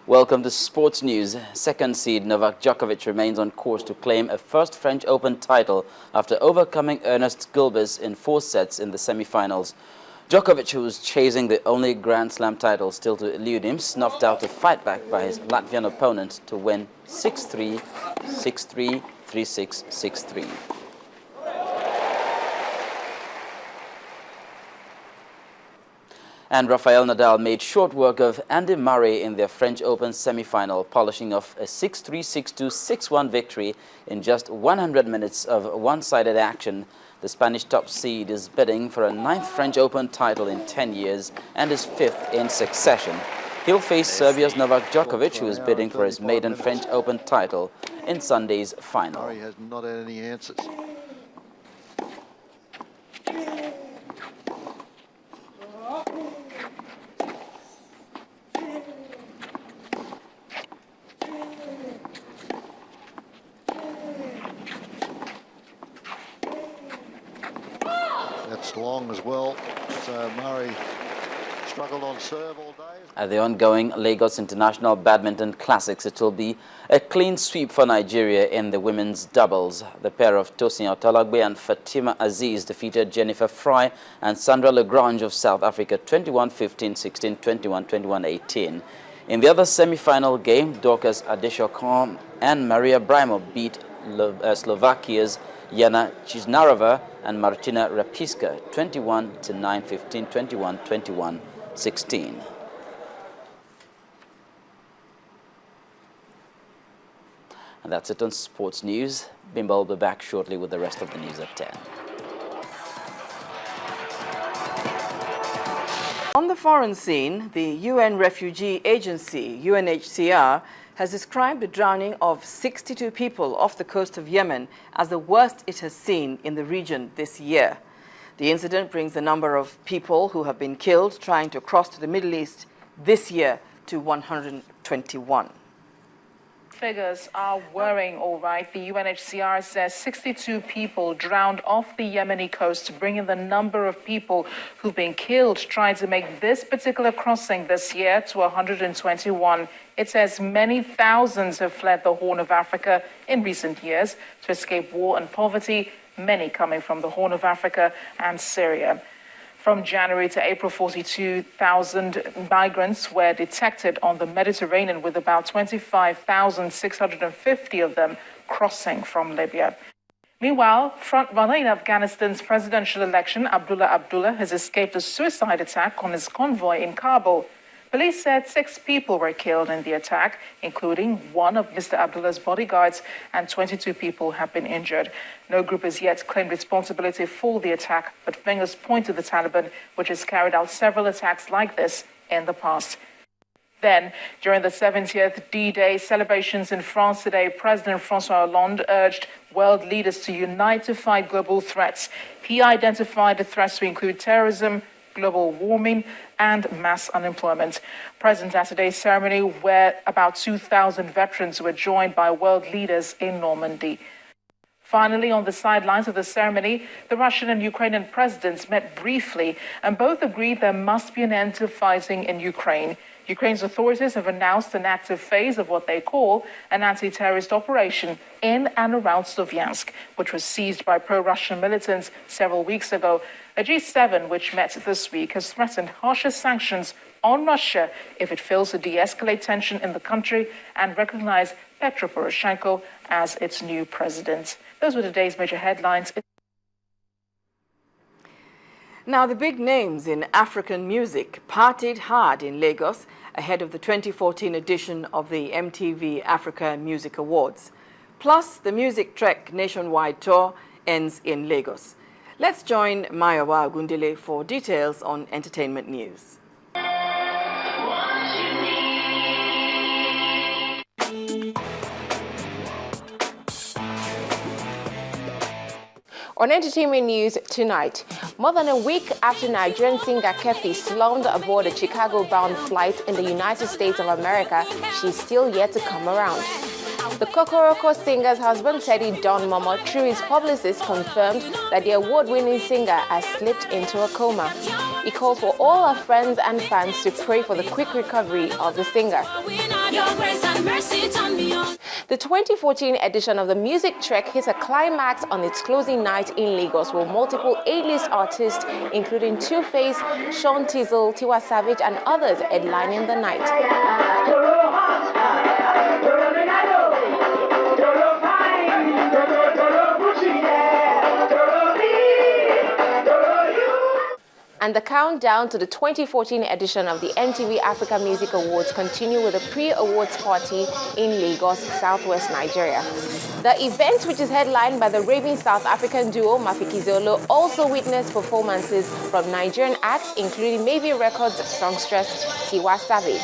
Welcome to Sports News. Second seed Novak Djokovic remains on course to claim a first French Open title after overcoming Ernest Gulbis in 4 sets in the semi-finals. Djokovic, who was chasing the only Grand Slam title still to elude him, snuffed out a fight back by his Latvian opponent to win 6-3, 6-3, 3-6, 6-3. And Rafael Nadal made short work of Andy Murray in their French Open semi-final, polishing off a 6-3, 6-2, 6-1 victory in just 100 minutes of one-sided action. The Spanish top seed is bidding for a 9th French Open title in 10 years and is 5th in succession. He'll face Serbia's Novak Djokovic, who is bidding for his maiden French Open title in Sunday's final. Murray has not had any answers. That's long as well. So Murray struggled on serve all day. At the ongoing Lagos International Badminton Classics, it will be a clean sweep for Nigeria in the women's doubles. The pair of Tosin Otolagbe and Fatima Aziz defeated Jennifer Fry and Sandra Legrange of South Africa 21-15, 16-21, 21-18. In the other semi-final game, Dorcas Adeshokan and Maria Braimo beat Slovakia's Jana Cisnarova and Martina Rapiska 21-9, 15, 21, 21, 16. And that's it on Sports News. Bimba will be back shortly with the rest of the news at 10. On the foreign scene, the UN Refugee Agency, UNHCR, has described the drowning of 62 people off the coast of Yemen as the worst it has seen in the region this year. The incident brings the number of people who have been killed trying to cross to the Middle East this year to 121. Figures are worrying, all right. The UNHCR says 62 people drowned off the Yemeni coast, bringing the number of people who've been killed trying to make this particular crossing this year to 121. It says many thousands have fled the Horn of Africa in recent years to escape war and poverty, many coming from the Horn of Africa and Syria. From January to April, 42,000 migrants were detected on the Mediterranean, with about 25,650 of them crossing from Libya. Meanwhile, front-runner in Afghanistan's presidential election, Abdullah Abdullah, has escaped a suicide attack on his convoy in Kabul. Police said 6 people were killed in the attack, including one of Mr. Abdullah's bodyguards, and 22 people have been injured. No group has yet claimed responsibility for the attack, but fingers point to the Taliban, which has carried out several attacks like this in the past. Then, during the 70th D-Day celebrations in France today, President François Hollande urged world leaders to unite to fight global threats. He identified the threats to include terrorism, global warming, and mass unemployment. Present at today's ceremony, where about 2,000 veterans were joined by world leaders in Normandy. Finally, on the sidelines of the ceremony, the Russian and Ukrainian presidents met briefly, and both agreed there must be an end to fighting in Ukraine. Ukraine's authorities have announced an active phase of what they call an anti-terrorist operation in and around Sloviansk, which was seized by pro-Russian militants several weeks ago. A G7, which met this week, has threatened harsher sanctions on Russia if it fails to de-escalate tension in the country and recognize Petro Poroshenko as its new president. Those were today's major headlines. Now, the big names in African music partied hard in Lagos ahead of the 2014 edition of the MTV Africa Music Awards. Plus, the Music Trek nationwide tour ends in Lagos. Let's join Mayowa Agundele for details on entertainment news. On entertainment news tonight, more than a week after Nigerian singer Kefi slumped aboard a Chicago-bound flight in the United States of America, she's still yet to come around. The Kokoroko singer's husband, Teddy Don Momo, through his publicist, confirmed that the award-winning singer has slipped into a coma. He called for all our friends and fans to pray for the quick recovery of the singer. The 2014 edition of the Music Trek hit a climax on its closing night in Lagos with multiple A-list artists, including Two-Face, Sean Tizzle, Tiwa Savage, and others headlining the night. And the countdown to the 2014 edition of the MTV Africa Music Awards continue with a pre-awards party in Lagos, southwest Nigeria. The event, which is headlined by the raving South African duo Mafikizolo, also witnessed performances from Nigerian acts, including Maybe Records songstress Tiwa Savage.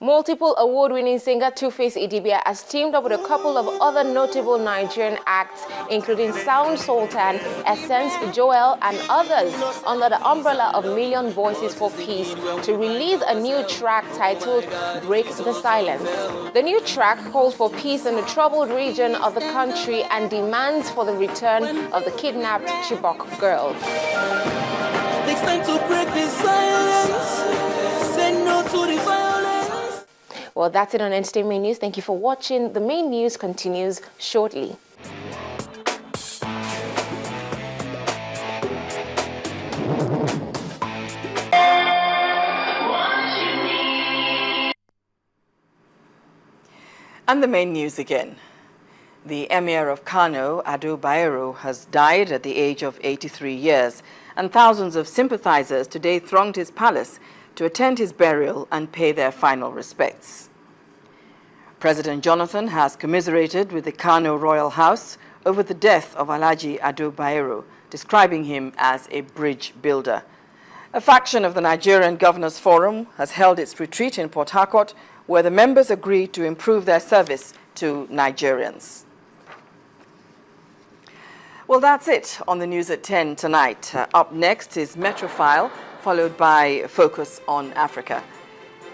Multiple award-winning singer Two-Face Idibia has teamed up with a couple of other notable Nigerian acts, including Sound Sultan, Essence, Joel, and others, under the umbrella of Million Voices for Peace, to release a new track titled Break the Silence. The new track calls for peace in the troubled region of the country and demands for the return of the kidnapped Chibok girl. It's time to break the silence. Say no to the violence. Well, that's it on Entertainment News. Thank you for watching. The main news continues shortly. And the main news again. The Emir of Kano, Ado Bayero, has died at the age of 83 years, and thousands of sympathizers today thronged his palace to attend his burial and pay their final respects. President Jonathan has commiserated with the Kano Royal House over the death of Alhaji Ado Bayero, describing him as a bridge builder. A faction of the Nigerian Governors Forum has held its retreat in Port Harcourt, where the members agreed to improve their service to Nigerians. Well, that's it on the news at 10 tonight. Up next is Metrofile, followed by Focus on Africa.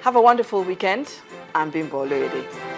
Have a wonderful weekend. I'm Bimbo Loede.